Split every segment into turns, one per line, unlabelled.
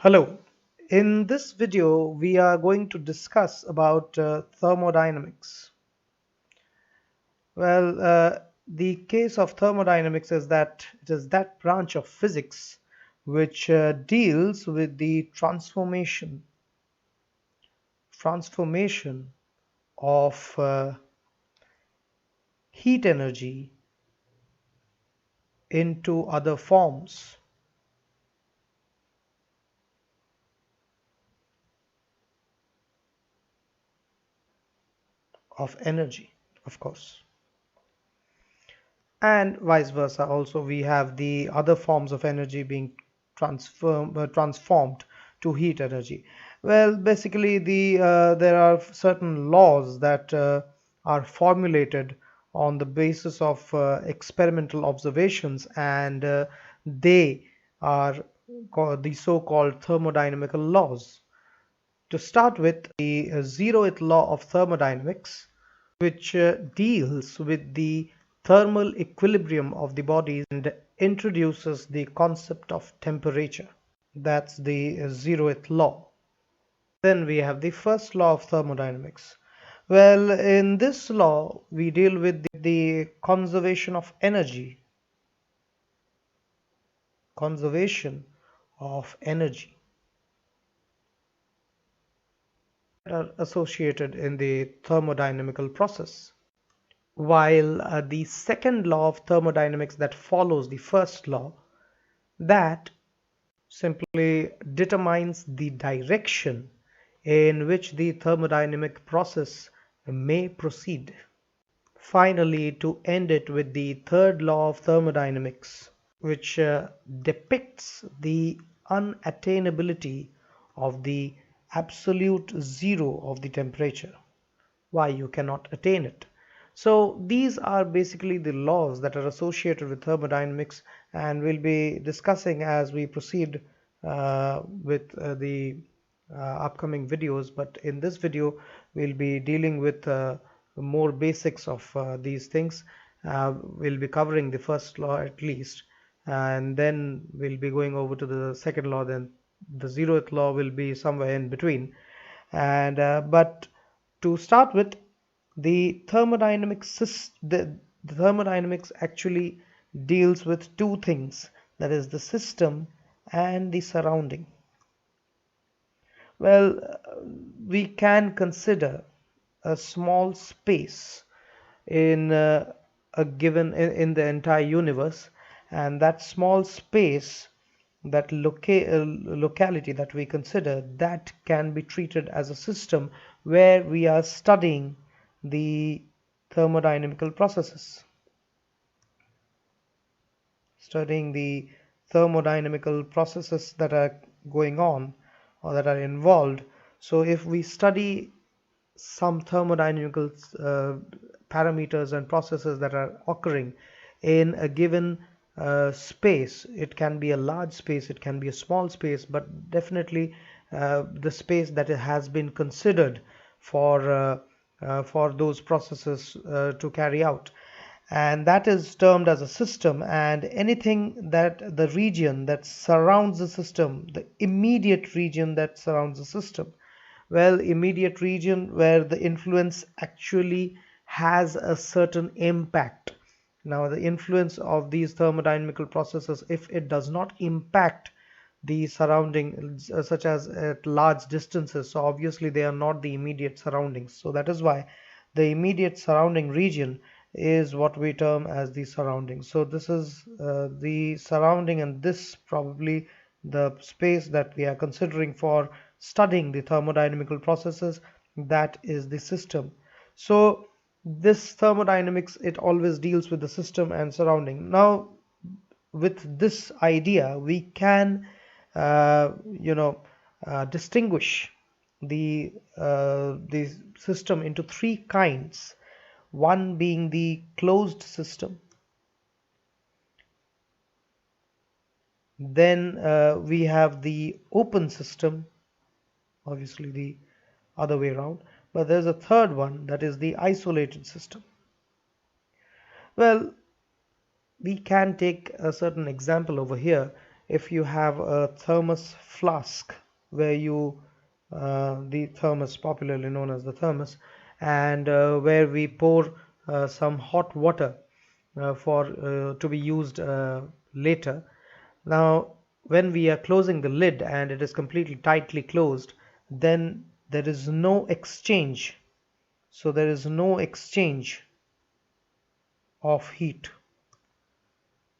Hello. In this video, we are going to discuss about thermodynamics. The case of thermodynamics is that it is that branch of physics which deals with the transformation of heat energy into other forms of energy, of course. And vice versa. Also, we have the other forms of energy being transformed to heat energy. Well, basically there are certain laws that are formulated on the basis of experimental observations, and they are called the so-called thermodynamical laws. To start with, the zeroth law of thermodynamics, which deals with the thermal equilibrium of the bodies and introduces the concept of temperature. That's the zeroth law. Then we have the first law of thermodynamics. Well, in this law, we deal with the conservation of energy. Conservation of energy that are associated in the thermodynamical process. While the second law of thermodynamics that follows the first law, that simply determines the direction in which the thermodynamic process may proceed. Finally, to end it with the third law of thermodynamics, which depicts the unattainability of the absolute zero of the temperature. Why you cannot attain it. So these are basically the laws that are associated with thermodynamics, and we'll be discussing as we proceed with the upcoming videos. But in this video, we'll be dealing with more basics of these things. We'll be covering the first law at least, and then we'll be going over to the second law. Then the zeroth law will be somewhere in between. And but to start with, the thermodynamics actually deals with two things, that is the system and the surrounding. Well, we can consider a small space in a given in the entire universe, and that small space, that locality that we consider, that can be treated as a system where we are studying the thermodynamical processes, studying the thermodynamical processes that are going on or that are involved. So if we study some thermodynamical parameters and processes that are occurring in a given space, it can be a large space, it can be a small space, but definitely the space that has been considered for those processes to carry out, and that is termed as a system. And anything that the region that surrounds the system, the immediate region that surrounds the system, well, immediate region where the influence actually has a certain impact. Now, the influence of these thermodynamical processes, if it does not impact the surrounding, such as at large distances, so obviously they are not the immediate surroundings. So that is why the immediate surrounding region is what we term as the surrounding. So this is the surrounding, and this probably the space that we are considering for studying the thermodynamical processes, that is the system. So this thermodynamics, it always deals with the system and surrounding. Now, with this idea, we can uh, you know distinguish the system into three kinds. One being the closed system, then we have the open system, obviously the other way around, but there's a third one, that is the isolated system. Well, we can take a certain example over here if you have a thermos flask where you the thermos, popularly known as the thermos, and where we pour some hot water for to be used later. Now, when we are closing the lid and it is completely tightly closed, then there is no exchange. So there is no exchange of heat,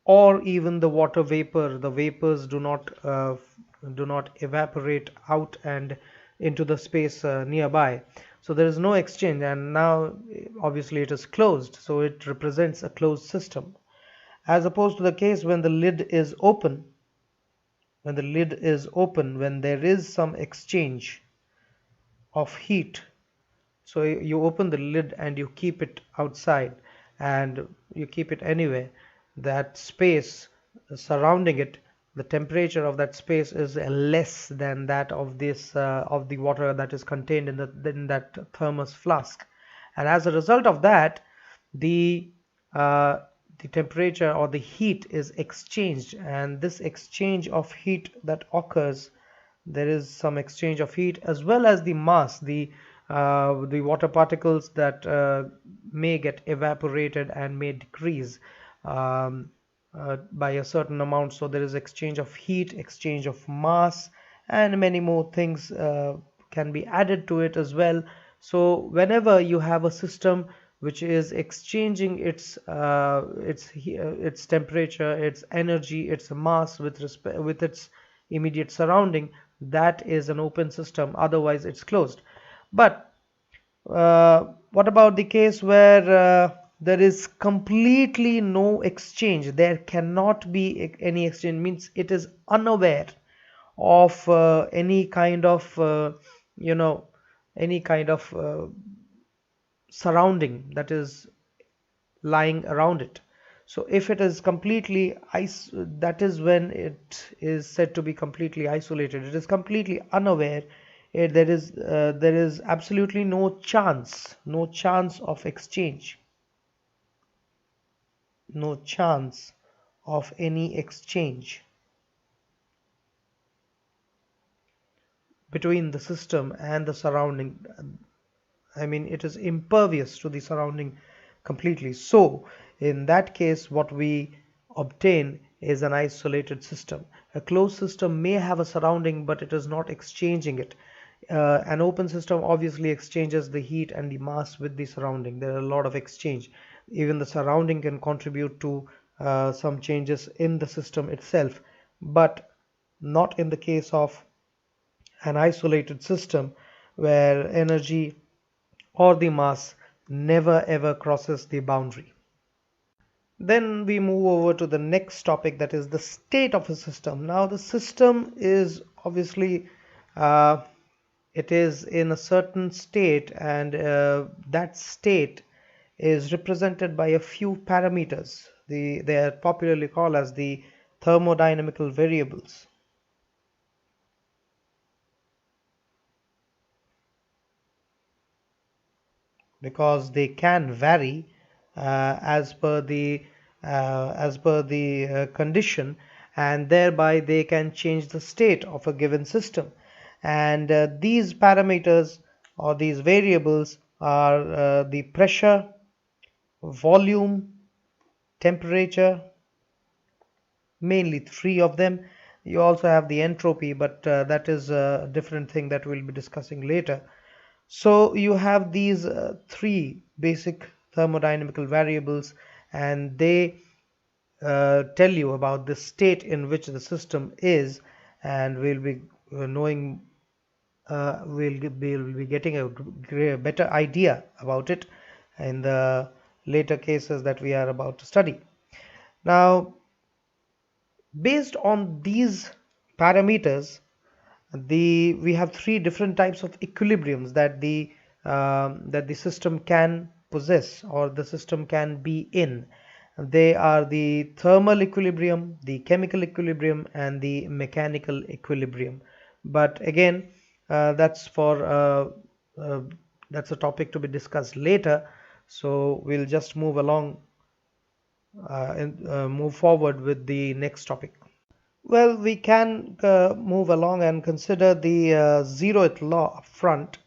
or even the water vapor. The vapors do not evaporate out and into the space nearby. So there is no exchange, and now obviously it is closed, so it represents a closed system, as opposed to the case when the lid is open. When there is some exchange of heat, so you open the lid and you keep it outside, and you keep it anywhere, that space surrounding it, the temperature of that space is less than that of this of the water that is contained in that thermos flask. And as a result of that, the uh, the temperature or the heat is exchanged, and this exchange of heat that occurs, there is some exchange of heat as well as the mass, the water particles that may get evaporated and may decrease um, by a certain amount. So there is exchange of heat, exchange of mass, and many more things can be added to it as well. So whenever you have a system which is exchanging its temperature, its energy, its mass with its immediate surrounding, that is an open system. Otherwise it's closed. But what about the case where there is completely no exchange? There cannot be any exchange, means it is unaware of any kind of you know any kind of surrounding that is lying around it. So if it is completely that is when it is said to be completely isolated. It is completely unaware. There is absolutely no chance of exchange, no chance of any exchange between the system and the surrounding. I mean, it is impervious to the surrounding completely. So, in that case, what we obtain is an isolated system. A closed system may have a surrounding, but it is not exchanging it. An open system obviously exchanges the heat and the mass with the surrounding. There are a lot of exchange. Even the surrounding can contribute to some changes in the system itself, but not in the case of an isolated system where energy or the mass never ever crosses the boundary. Then we move over to the next topic, that is the state of a system. Now the system is obviously uh, it is in a certain state, and that state is represented by a few parameters. They are popularly called as the thermodynamical variables, because they can vary as per the condition, and thereby they can change the state of a given system. And these parameters or these variables are the pressure, volume, temperature, mainly three of them. You also have the entropy, but that is a different thing that we'll be discussing later. So you have these three basic thermodynamical variables, and they tell you about the state in which the system is, and we'll be knowing we'll be getting a better idea about it in the later cases that we are about to study. Now, based on these parameters, we have three different types of equilibriums that the system can possess, or the system can be in. They are the thermal equilibrium, the chemical equilibrium, and the mechanical equilibrium. But again, that's for that's a topic to be discussed later. So we'll just move along and move forward with the next topic. Well, we can move along and consider the zeroth law up front.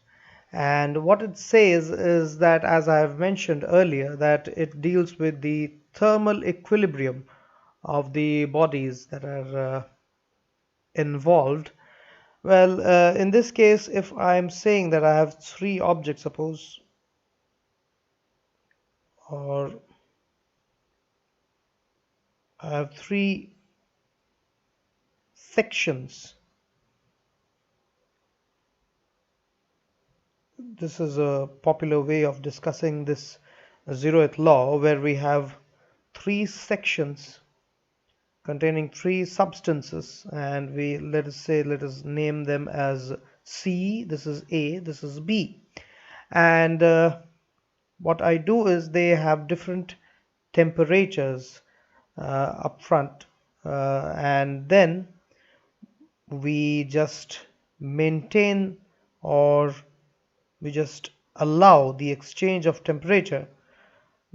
And what it says is that, as I have mentioned earlier, that it deals with the thermal equilibrium of the bodies that are involved. Well, in this case, if I'm saying that I have three objects, suppose, or I have three sections. This is a popular way of discussing this zeroth law, where we have three sections containing three substances, and we let us name them as C, this is A, this is B. And what I do is they have different temperatures up front, and then we just maintain, or we just allow the exchange of temperature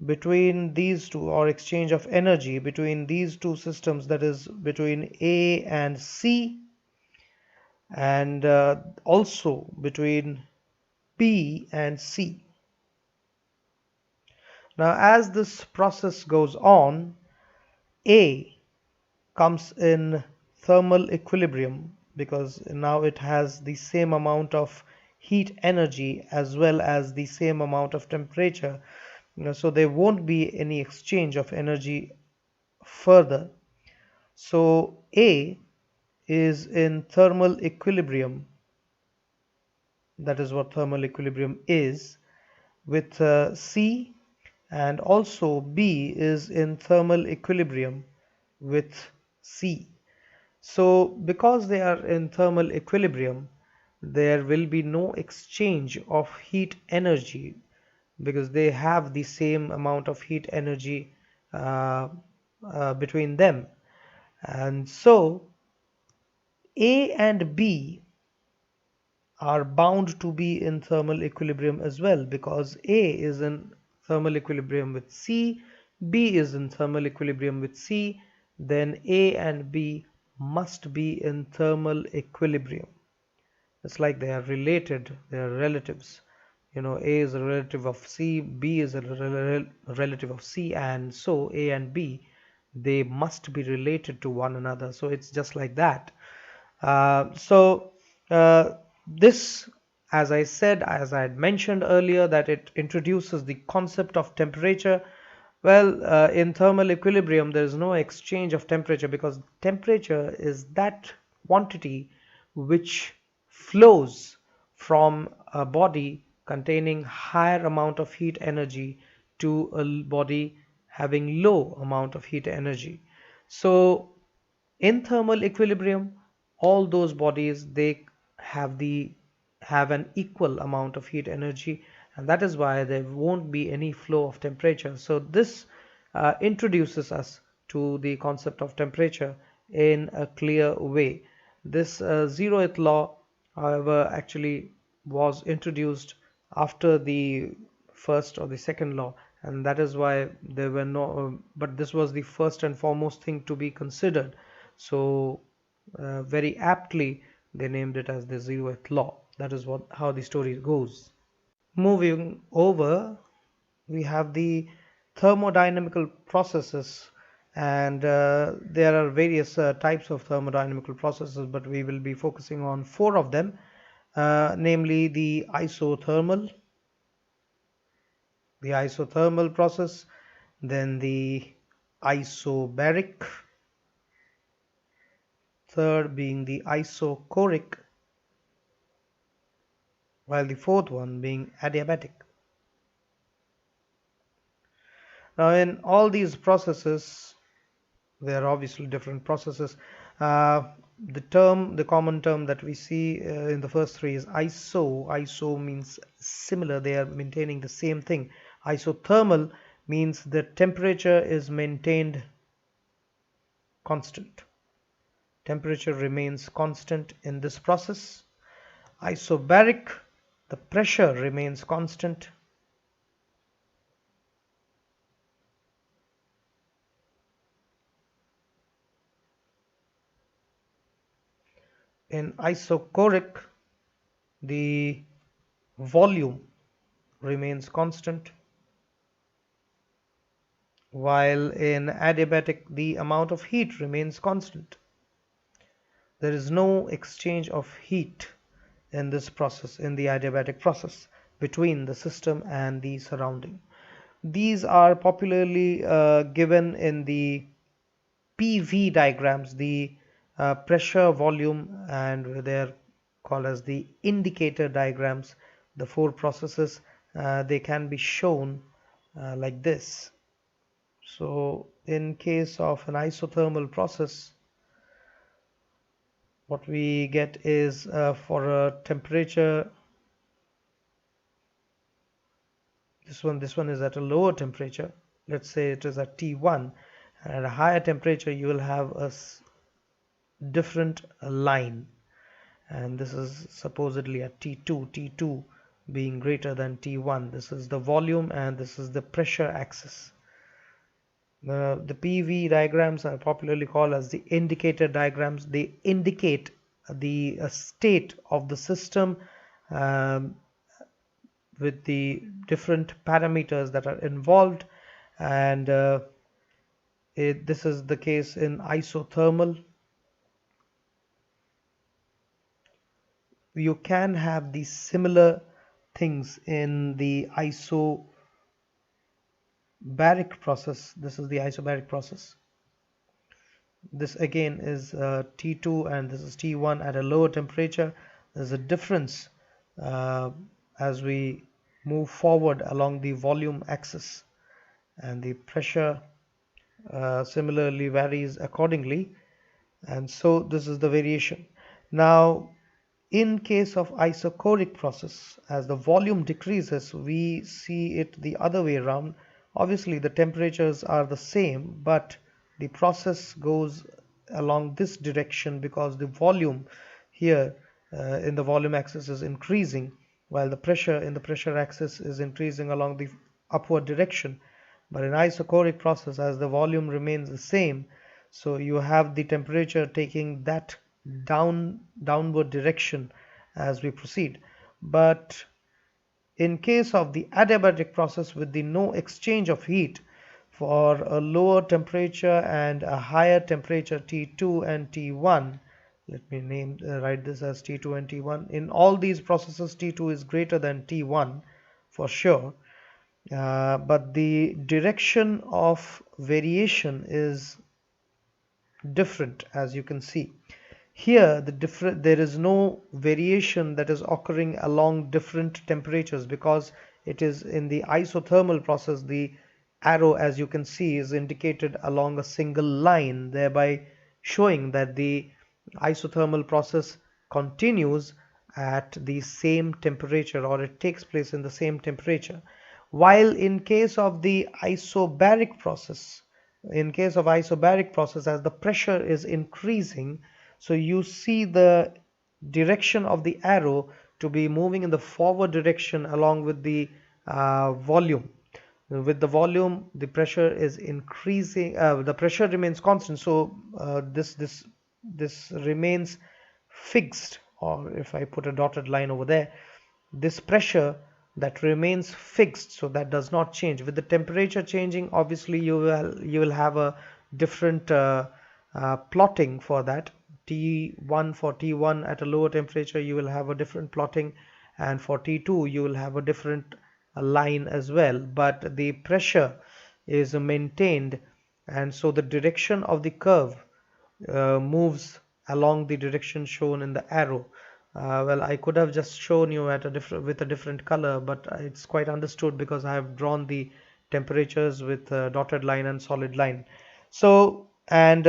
between these two, or exchange of energy between these two systems, that is between A and C, and also between B and C. Now, as this process goes on, A comes in thermal equilibrium because now it has the same amount of heat energy as well as the same amount of temperature. So there won't be any exchange of energy further. So A is in thermal equilibrium. That is what thermal equilibrium is with C, and also B is in thermal equilibrium with C. So because they are in thermal equilibrium, there will be no exchange of heat energy because they have the same amount of heat energy uh, between them. And so A and B are bound to be in thermal equilibrium as well, because A is in thermal equilibrium with C, B is in thermal equilibrium with C, then A and B must be in thermal equilibrium. It's like they are related, they are relatives. A is a relative of C, B is a relative of C, and so A and B, they must be related to one another. So it's just like that. So this, as I said, as I had mentioned earlier, that it introduces the concept of temperature. Well, in thermal equilibrium, there is no exchange of temperature because temperature is that quantity which flows from a body containing higher amount of heat energy to a body having low amount of heat energy. So in thermal equilibrium, all those bodies, they have an equal amount of heat energy, and that is why there won't be any flow of temperature. So this introduces us to the concept of temperature in a clear way. This zeroth law, however, actually was introduced after the first or the second law, and that is why there were no but this was the first and foremost thing to be considered. So very aptly they named it as the zeroth law. That is what how the story goes. Moving over, we have the thermodynamical processes, and there are various types of thermodynamical processes, but we will be focusing on four of them, namely the isothermal process, then the isobaric, third being the isochoric, while the fourth one being adiabatic. Now, in all these processes, there are obviously different processes. The common term that we see in the first three is iso. Iso means similar, they are maintaining the same thing. Isothermal means the temperature is maintained constant. Temperature remains constant in this process. Isobaric, the pressure remains constant. In isochoric, the volume remains constant, while in adiabatic the amount of heat remains constant. There is no exchange of heat in this process, in the adiabatic process, between the system and the surrounding. These are popularly given in the PV diagrams, the pressure, volume, and they're called as the indicator diagrams. The four processes, they can be shown like this. So in case of an isothermal process, what we get is for a temperature, this one is at a lower temperature. Let's say it is at T1, and at a higher temperature you will have a different line, and this is supposedly at T2 being greater than T1. This is the volume and this is the pressure axis. The PV diagrams are popularly called as the indicator diagrams. They indicate the state of the system um, with the different parameters that are involved, and this is the case in isothermal. You can have these similar things in the isobaric process. This is the isobaric process. This again is T2 and this is T1 at a lower temperature. There's a difference uh, as we move forward along the volume axis, and the pressure similarly varies accordingly, and so this is the variation. Now in case of isochoric process, as the volume decreases, we see it the other way around. Obviously the temperatures are the same, but the process goes along this direction because the volume here in the volume axis is increasing, while the pressure in the pressure axis is increasing along the upward direction. But in isochoric process, as the volume remains the same, so you have the temperature taking that downward direction as we proceed. But in case of the adiabatic process with the no exchange of heat, for a lower temperature and a higher temperature T2 and T1, let me write this as T2 and T1. In all these processes, T2 is greater than T1 for sure, but the direction of variation is different, as you can see. Here there is no variation that is occurring along different temperatures because it is in the isothermal process. The arrow, as you can see, is indicated along a single line, thereby showing that the isothermal process continues at the same temperature, or it takes place in the same temperature. While in case of the isobaric process, as the pressure is increasing, so you see the direction of the arrow to be moving in the forward direction along with the volume. With the volume, the pressure is increasing, the pressure remains constant, so this remains fixed, or if I put a dotted line over there, this pressure that remains fixed, so that does not change. With the temperature changing, obviously you will have a different plotting for that. T1, for T1 at a lower temperature you will have a different plotting, and for T2 you will have a different line as well, but the pressure is maintained, and so the direction of the curve moves along the direction shown in the arrow. Well, I could have just shown you at a different with a different color, but it's quite understood because I have drawn the temperatures with a dotted line and solid line. So, and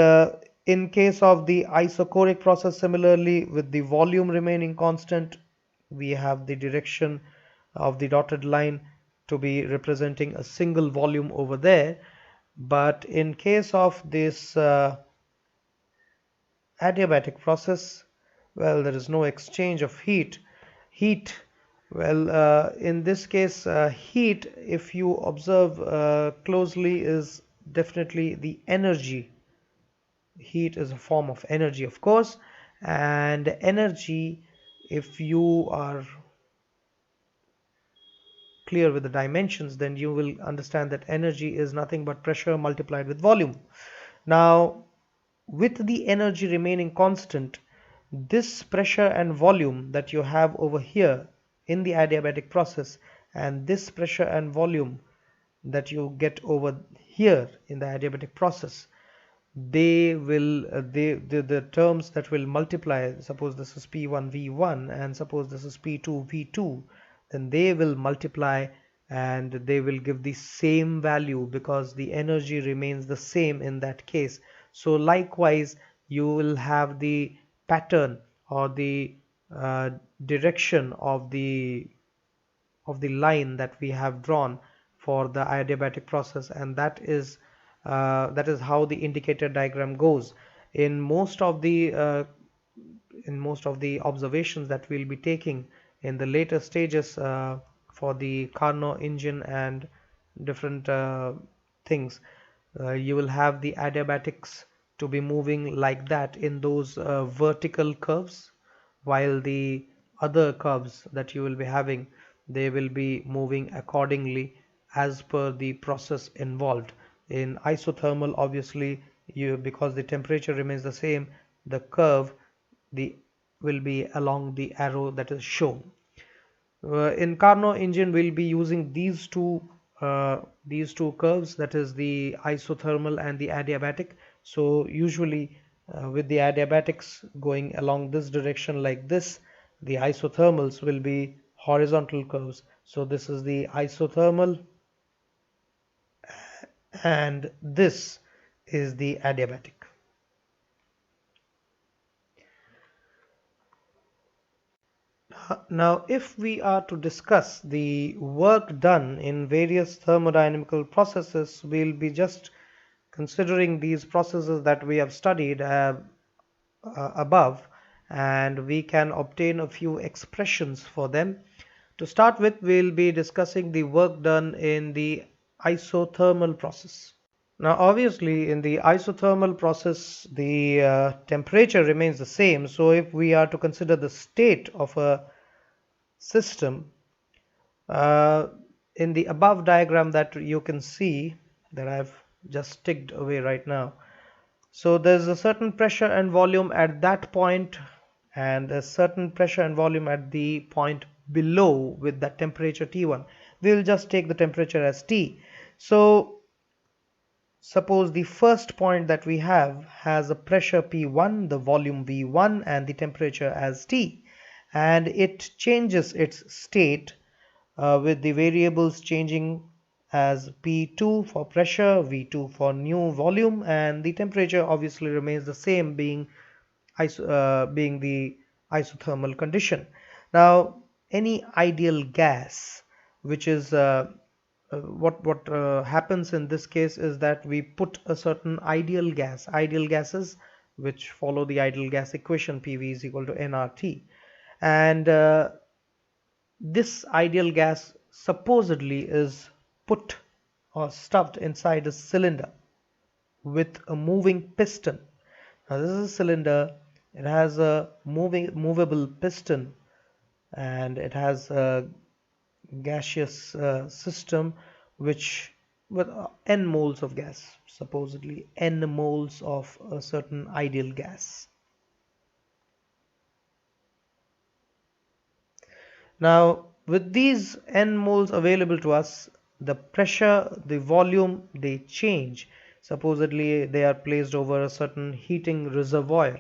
in case of the isochoric process, similarly with the volume remaining constant, we have the direction of the dotted line to be representing a single volume over there. But in case of this adiabatic process, well, there is no exchange of heat. Well, in this case, heat, if you observe closely, is definitely the energy. Heat is a form of energy, of course, And energy, if you are clear with the dimensions, then you will understand that energy is nothing but pressure multiplied with volume. Now, with the energy remaining constant, this pressure and volume that you have over here in the adiabatic process, and this pressure and volume that you get over here in the adiabatic process, they will the terms that will multiply, suppose this is P1 V1 and suppose this is P2 V2, then they will multiply and they will give the same value because the energy remains the same in that case. So likewise you will have the pattern or the uh, direction of the line that we have drawn for the adiabatic process, and that is how the indicator diagram goes. In most of the observations that we'll be taking in the later stages for the Carnot engine and different things, you will have the adiabatics to be moving like that in those vertical curves, while the other curves that you will be having, they will be moving accordingly as per the process involved. In isothermal, obviously, you because the temperature remains the same, the curve the will be along the arrow that is shown. In Carnot engine, we'll be using these two curves, that is the isothermal and the adiabatic. So usually with the adiabatics going along this direction like this, the isothermals will be horizontal curves. So this is the isothermal and this is the adiabatic. Now, if we are to discuss the work done in various thermodynamical processes, we'll be just considering these processes that we have studied above, and we can obtain a few expressions for them. To start with, we'll be discussing the work done in the isothermal process. Now, obviously, in the isothermal process, the temperature remains the same. So, if we are to consider the state of a system, uh, in the above diagram that you can see that I've just ticked away right now, so there's a certain pressure and volume at that point and a certain pressure and volume at the point below with that temperature T1. We'll just take the temperature as T. So suppose the first point that we have has a pressure P1, the volume V1 and the temperature as T, and it changes its state with the variables changing as P2 for pressure, V2 for new volume, and the temperature obviously remains the same, being the isothermal condition. Now, any ideal gas, which is what happens in this case is that we put a certain ideal gases which follow the ideal gas equation, PV is equal to nRT, and this ideal gas supposedly is put or stuffed inside a cylinder with a moving piston. Now this is a cylinder, it has a movable piston, and it has a gaseous system which with n moles of gas, supposedly n moles of a certain ideal gas. Now, with these n moles available to us, the pressure, the volume, they change. Supposedly, they are placed over a certain heating reservoir,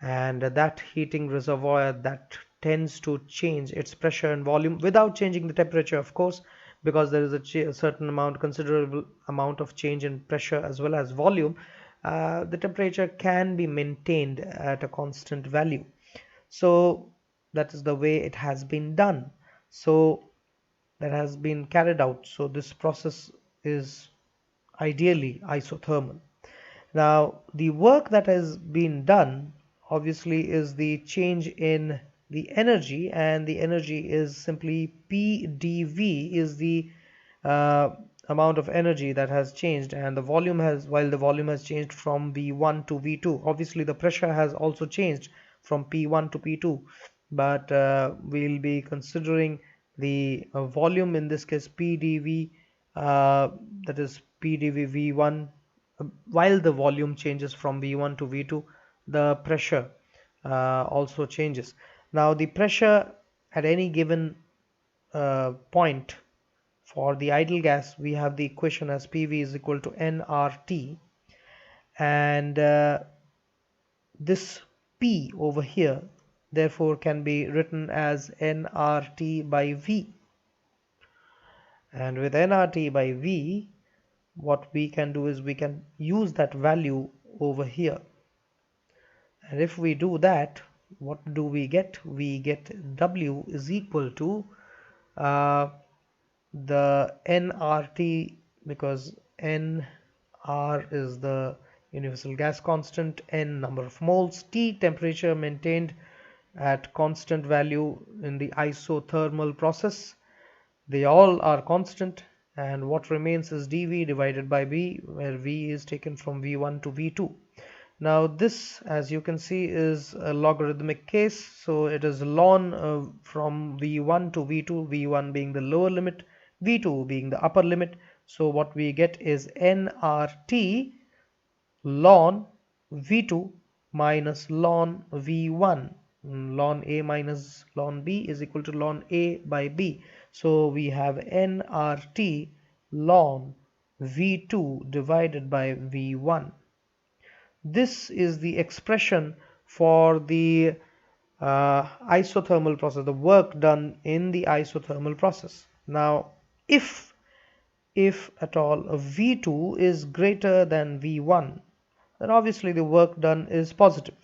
and that heating reservoir that tends to change its pressure and volume without changing the temperature, of course, because there is a certain amount, considerable amount of change in pressure as well as volume. The temperature can be maintained at a constant value. So that is the way it has been done. So that has been carried out. So this process is ideally isothermal. Now, the work that has been done obviously is the change in the energy, and the energy is simply P dV is the uh, amount of energy that has changed, and the volume has, while the volume has changed from V1 to V2, obviously the pressure has also changed from P1 to P2, but we'll be considering the volume, in this case PdV, that is PdV V1. While the volume changes from V1 to V2, the pressure also changes. Now the pressure at any given point for the ideal gas, we have the equation as PV is equal to nRT, and this P over here therefore can be written as nRT by V. And with nRT by V, what we can do is we can use that value over here. And if we do that, what do we get? We get W is equal to uh, the nRT, because nR is the universal gas constant, n number of moles, T temperature maintained at constant value in the isothermal process. They all are constant, and what remains is dV divided by V, where V is taken from V1 to V2. Now this, as you can see, is a logarithmic case, so it is ln from V1 to V2, V1 being the lower limit, V2 being the upper limit. So what we get is nRT ln V2 minus ln V1. Ln A minus ln B is equal to ln A by B. So we have nRT ln V2 divided by V1. This is the expression for the isothermal process, the work done in the isothermal process. Now, if at all V2 is greater than V1, then obviously the work done is positive,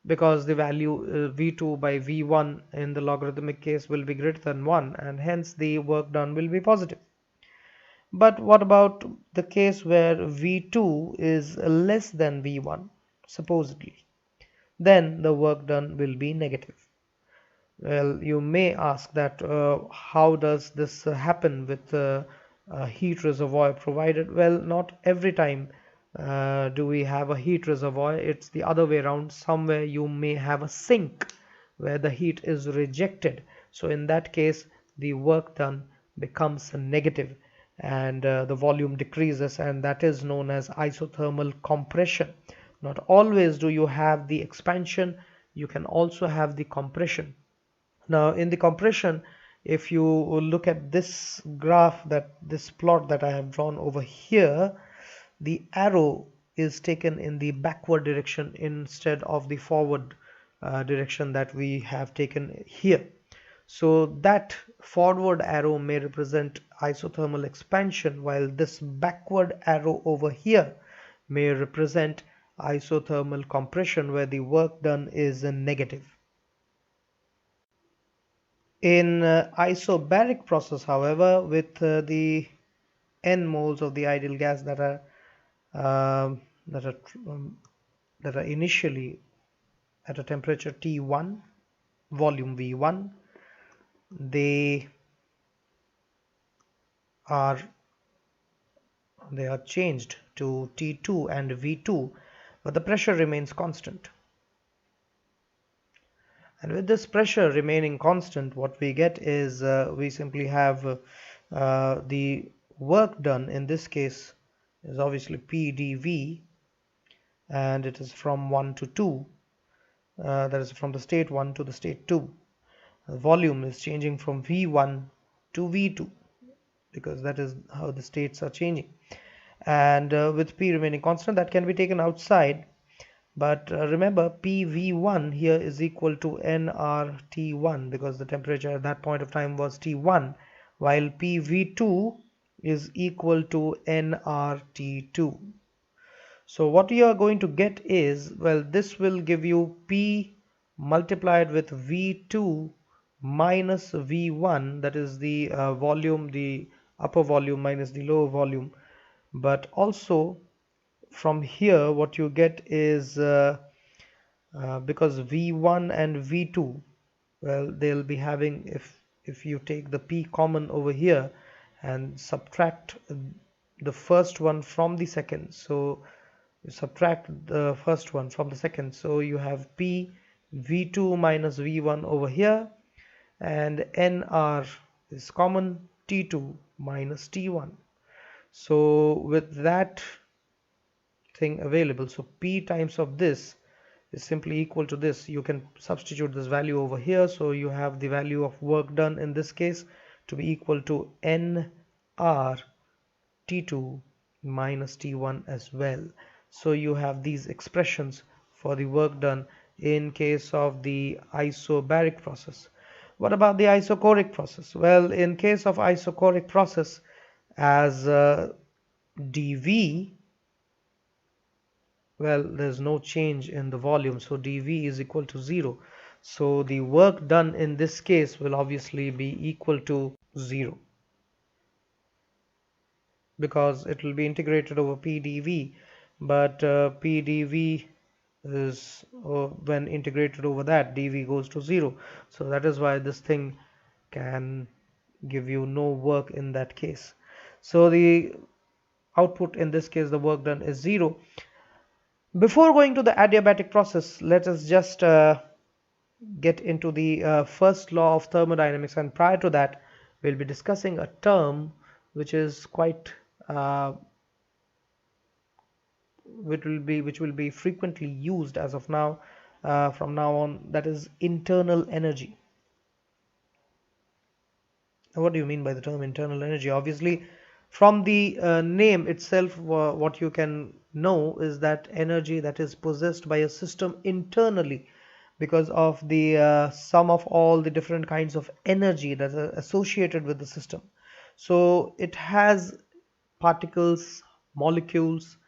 because the value V2 by V1 in the logarithmic case will be greater than 1, and hence the work done will be positive. But what about the case where V2 is less than V1, supposedly? Then the work done will be negative. Well, you may ask that how does this happen with a heat reservoir provided? Well, not every time do we have a heat reservoir. It's the other way around. Somewhere you may have a sink where the heat is rejected. So in that case, the work done becomes negative, and the volume decreases, and that is known as isothermal compression. Not always do you have the expansion, you can also have the compression. Now in the compression, if you look at this graph, that this plot that I have drawn over here, the arrow is taken in the backward direction instead of the forward direction that we have taken here. So that forward arrow may represent isothermal expansion, while this backward arrow over here may represent isothermal compression, where the work done is negative. In isobaric process, however, with the n moles of the ideal gas that are um, that are that are initially at a temperature T1, volume V1, they are changed to T2 and V2, but the pressure remains constant. And with this pressure remaining constant, what we get is we simply have the work done in this case is obviously PdV, and it is from 1 to 2, that is from the state 1 to the state 2. The volume is changing from V1 to V2, because that is how the states are changing. And with P remaining constant, that can be taken outside. But remember, PV1 here is equal to nRT1, because the temperature at that point of time was T1, while PV2 is equal to nRT2. So what you are going to get is, well, this will give you P multiplied with V2 minus V1, that is the volume, the upper volume minus the lower volume. But also from here what you get is because V1 and V2, well, they'll be having, if you take the P common over here and subtract the first one from the second, so You subtract the first one from the second, so you have P V2 minus V1 over here, and NR is common, T2 minus T1. So with that thing available, so P times of this is simply equal to this. You can substitute this value over here, so you have the value of work done in this case to be equal to NR T2 minus T1 as well. So you have these expressions for the work done in case of the isobaric process. What about the isochoric process? Well, in case of isochoric process, as dV, well, there's no change in the volume, so dV is equal to 0. So the work done in this case will obviously be equal to 0, because it will be integrated over pdv, but pdv is when integrated over that, dv goes to 0, so that is why this thing can give you no work in that case. So the output in this case, the work done, is 0. Before going to the adiabatic process, let us just get into the first law of thermodynamics, and prior to that we'll be discussing a term which is quite which will be frequently used as of now, from now on, that is internal energy. What do you mean by the term internal energy? Obviously, from the name itself, what you can know is that energy that is possessed by a system internally, because of the sum of all the different kinds of energy that are associated with the system. So it has particles, molecules,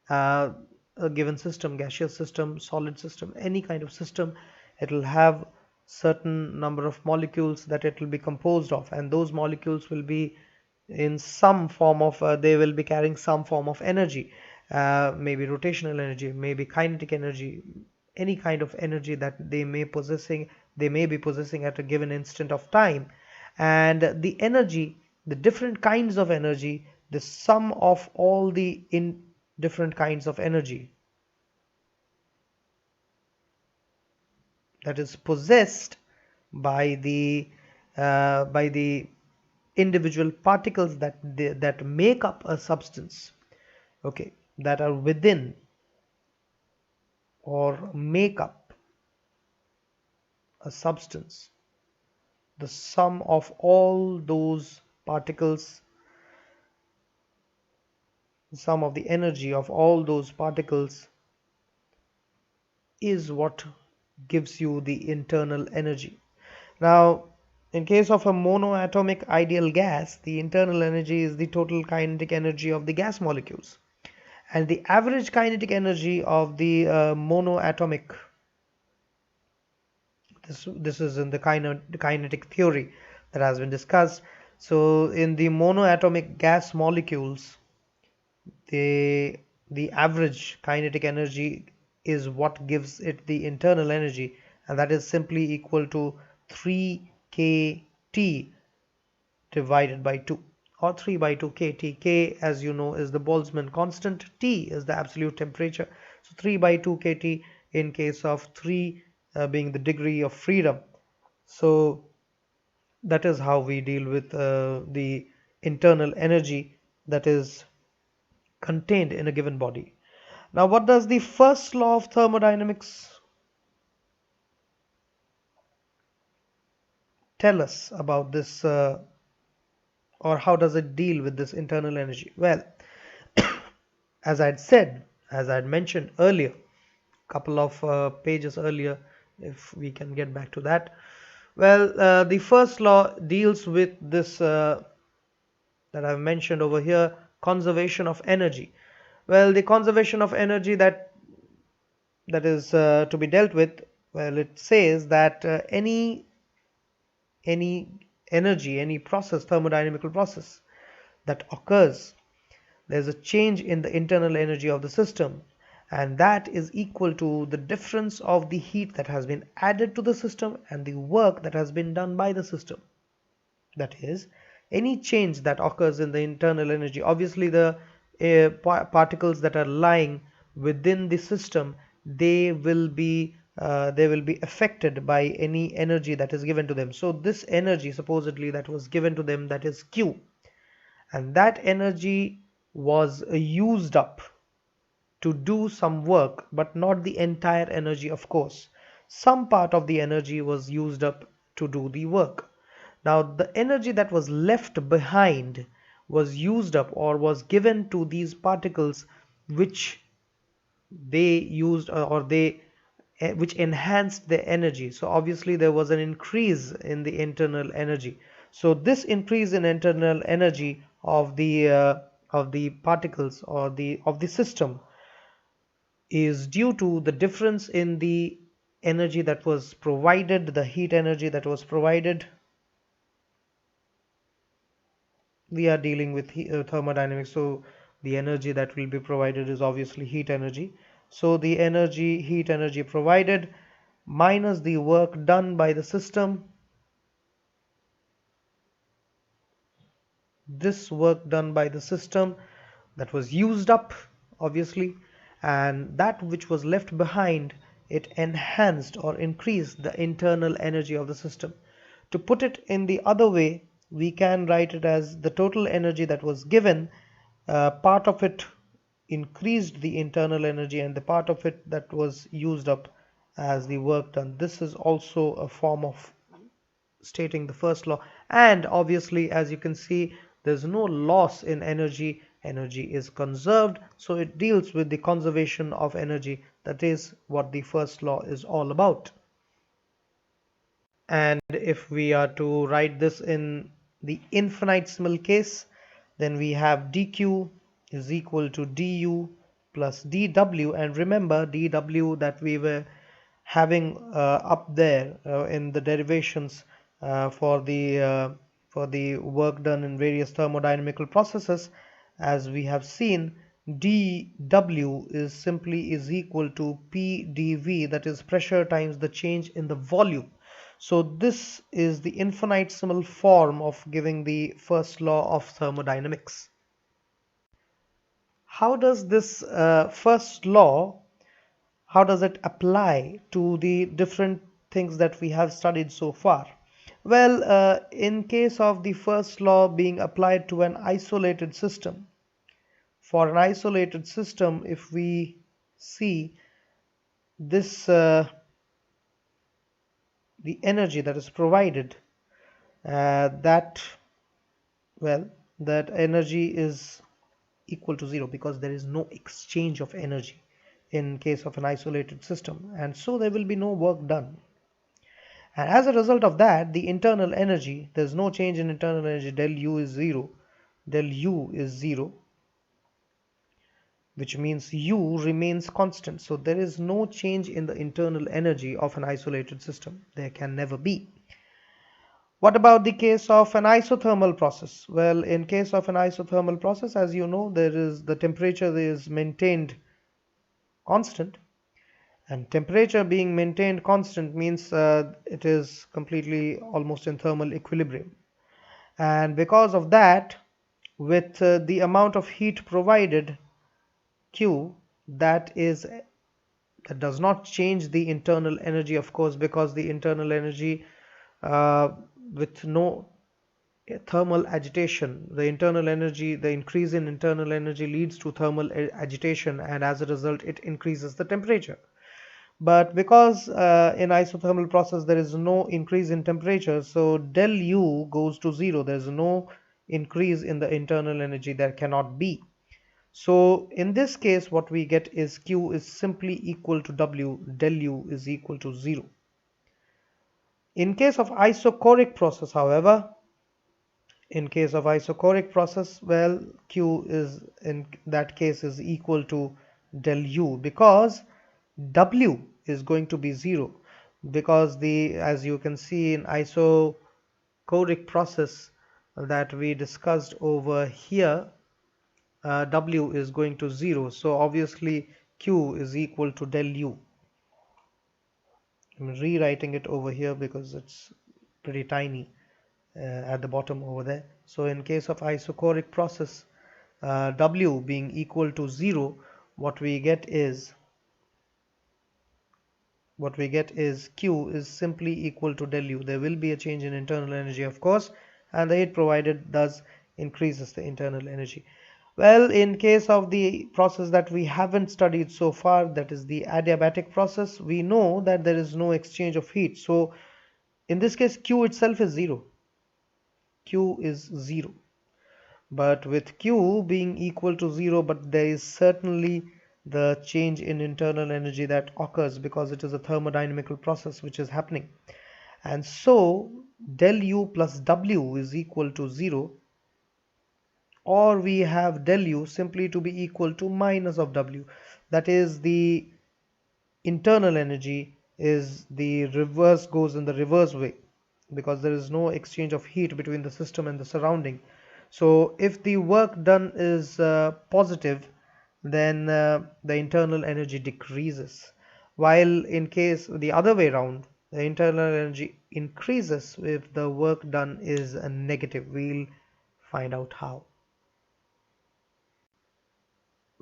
uh, a given system, gaseous system, solid system, any kind of system, it will have certain number of molecules that it will be composed of, and those molecules will be in some form of they will be carrying some form of energy, maybe rotational energy, maybe kinetic energy, any kind of energy that they may be possessing at a given instant of time. And the energy, the different kinds of energy, the sum of all the in different kinds of energy that is possessed by the individual particles that make up a substance, okay, that are within or make up a substance, the sum of all those particles, the sum of the energy of all those particles is what gives you the internal energy. Now, in case of a monoatomic ideal gas, the internal energy is the total kinetic energy of the gas molecules, and the average kinetic energy of the monoatomic, this is in the kinetic theory that has been discussed. So in the monoatomic gas molecules, the the average kinetic energy is what gives it the internal energy, and that is simply equal to 3 kT divided by 2, or 3 by 2 kT. K, as you know, is the Boltzmann constant, T is the absolute temperature, so 3 by 2 kT in case of 3 being the degree of freedom. So that is how we deal with the internal energy that is contained in a given body. Now, what does the first law of thermodynamics tell us about this, or how does it deal with this internal energy? Well, as I'd said, as I'd mentioned earlier, couple of pages earlier, if we can get back to that. Well, the first law deals with this that I've mentioned over here, conservation of energy. Well, the conservation of energy that is to be dealt with, well, it says that any energy, any process, thermodynamical process that occurs, there's a change in the internal energy of the system, and that is equal to the difference of the heat that has been added to the system and the work that has been done by the system. That is, any change that occurs in the internal energy, obviously the particles that are lying within the system, they will be affected by any energy that is given to them. So this energy supposedly that was given to them, that is Q, and that energy was used up to do some work, but not the entire energy, of course. Some part of the energy was used up to do the work. Now, the energy that was left behind was used up or was given to these particles, which they used or they which enhanced the energy. So obviously there was an increase in the internal energy. So this increase in internal energy of the particles or the of the system is due to the difference in the energy that was provided, the heat energy that was provided. We are dealing with thermodynamics, so the energy that will be provided is obviously heat energy. So the heat energy provided minus the work done by the system, this work done by the system that was used up obviously, and that which was left behind, it enhanced or increased the internal energy of the system. To put it in the other way, we can write it as the total energy that was given, part of it increased the internal energy and the part of it that was used up as the work done. This is also a form of stating the first law, and obviously as you can see, there's no loss in energy. Energy is conserved, so it deals with the conservation of energy. That is what the first law is all about. And if we are to write this in the infinitesimal case, then we have dq is equal to du plus dw. And remember, dw that we were having up there in the derivations for the work done in various thermodynamical processes, as we have seen, dw is simply is equal to pdv, that is pressure times the change in the volume. So this is the infinitesimal form of giving the first law of thermodynamics. How does this first law, how does it apply to the different things that we have studied so far? Well, in case of the first law being applied to an isolated system, for an isolated system, if we see this, the energy that is provided, that well, that energy is equal to zero because there is no exchange of energy in case of an isolated system, and so there will be no work done. And as a result of that, the internal energy, there's no change in internal energy. Del U is zero. Del U is zero, which means U remains constant. So there is no change in the internal energy of an isolated system. There can never be. What about the case of an isothermal process? Well, in case of an isothermal process, as you know, there is the temperature is maintained constant, and temperature being maintained constant means it is completely almost in thermal equilibrium. And because of that, with the amount of heat provided Q, that does not change the internal energy, of course, because the internal energy with no thermal agitation, the internal energy, the increase in internal energy leads to thermal agitation, and as a result it increases the temperature. But because in isothermal process there is no increase in temperature, so del U goes to zero. There's no increase in the internal energy, there cannot be. So in this case what we get is Q is simply equal to W, del U is equal to zero. In case of isochoric process, however, in case of isochoric process, well, Q is in that case is equal to del U, because W is going to be zero, because as you can see in isochoric process that we discussed over here, W is going to zero, so obviously Q is equal to del U. I'm rewriting it over here because it's pretty tiny at the bottom over there. So in case of isochoric process, W being equal to zero, what we get is Q is simply equal to del U. There will be a change in internal energy, of course, and the heat provided thus increases the internal energy. Well, in case of the process that we haven't studied so far, that is the adiabatic process, we know that there is no exchange of heat. So in this case, Q itself is zero. Q is zero. But with Q being equal to zero, but there is certainly the change in internal energy that occurs because it is a thermodynamical process which is happening. And so del U plus W is equal to zero, or we have del U simply to be equal to minus of W. That is, the internal energy is the reverse, goes in the reverse way, because there is no exchange of heat between the system and the surrounding. So if the work done is positive, then the internal energy decreases, while in case the other way around, the internal energy increases if the work done is negative. We'll find out how,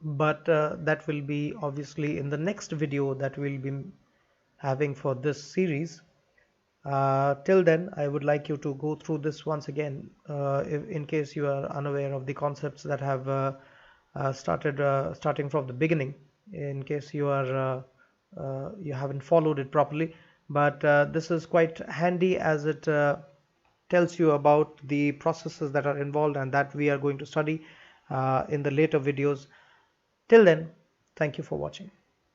but that will be obviously in the next video that we'll be having for this series. Till then, I would like you to go through this once again, in case you are unaware of the concepts that have starting from the beginning, in case you haven't followed it properly. But this is quite handy, as it tells you about the processes that are involved and that we are going to study in the later videos. Till then, thank you for watching.